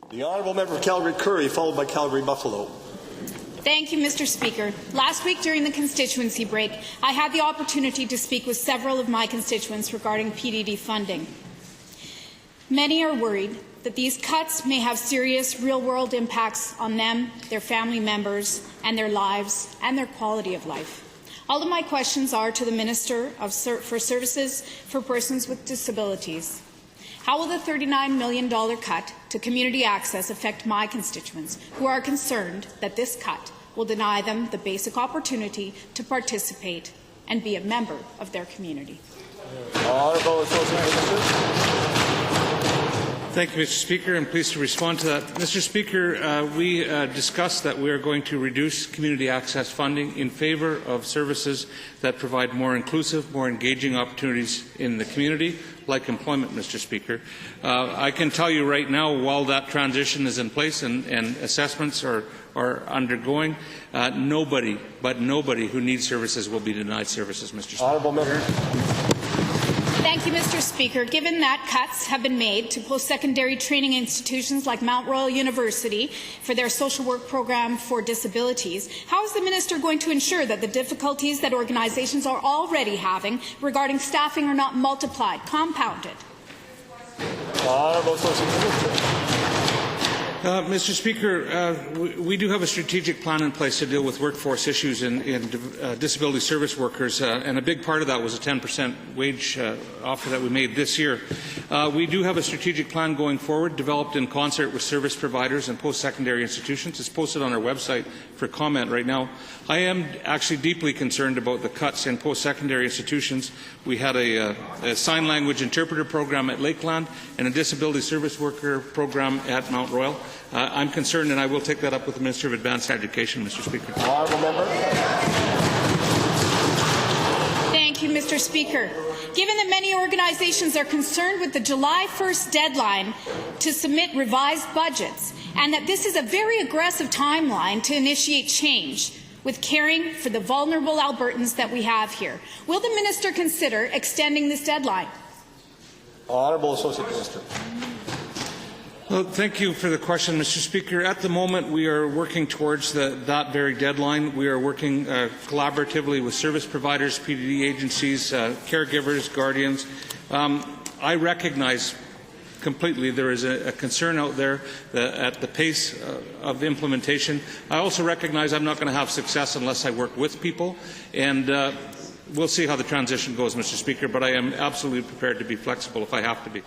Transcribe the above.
The honourable member of Calgary-Currie, followed by Calgary-Buffalo. Thank you, Mr. Speaker. Last week during the constituency break, I had the opportunity to speak with several of my constituents regarding PDD funding. Many are worried that these cuts may have serious real-world impacts on them, their family members, and their lives and their quality of life. All of my questions are to the Minister for Services for Persons with Disabilities. How will the $39 million cut to community access affect my constituents who are concerned that this cut will deny them the basic opportunity to participate and be a member of their community? Honourable Associate Minister. Thank you, Mr. Speaker. I'm pleased to respond to that. Mr. Speaker, we discussed that we are going to reduce community access funding in favour of services that provide more inclusive, more engaging opportunities in the community, like employment, Mr. Speaker. I can tell you right now, while that transition is in place and assessments are undergoing, nobody who needs services will be denied services, Mr. Speaker. Honourable member. Thank you, Mr. Speaker. Given that cuts have been made to post-secondary training institutions like Mount Royal University for their social work program for disabilities, how is the minister going to ensure that the difficulties that organizations are already having regarding staffing are not multiplied, compounded? Honourable Associate Minister. Mr. Speaker, we do have a strategic plan in place to deal with workforce issues in disability service workers, and a big part of that was a 10% wage offer that we made this year. We do have a strategic plan going forward, developed in concert with service providers and post-secondary institutions. It's posted on our website for comment right now. I am actually deeply concerned about the cuts in post-secondary institutions. We had a sign language interpreter program at Lakeland and a disability service worker program at Mount Royal. I'm concerned, and I will take that up with the Minister of Advanced Education, Mr. Speaker. Honourable member. Thank you, Mr. Speaker. Given that many organizations are concerned with the July 1st deadline to submit revised budgets, and that this is a very aggressive timeline to initiate change with caring for the vulnerable Albertans that we have here, will the minister consider extending this deadline? Honourable Associate Minister. Well, thank you for the question, Mr. Speaker. At the moment, we are working towards that very deadline. We are working collaboratively with service providers, PDD agencies, caregivers, guardians. I recognize completely there is a concern out there at the pace of implementation. I also recognize I'm not going to have success unless I work with people, and we'll see how the transition goes, Mr. Speaker, but I am absolutely prepared to be flexible if I have to be.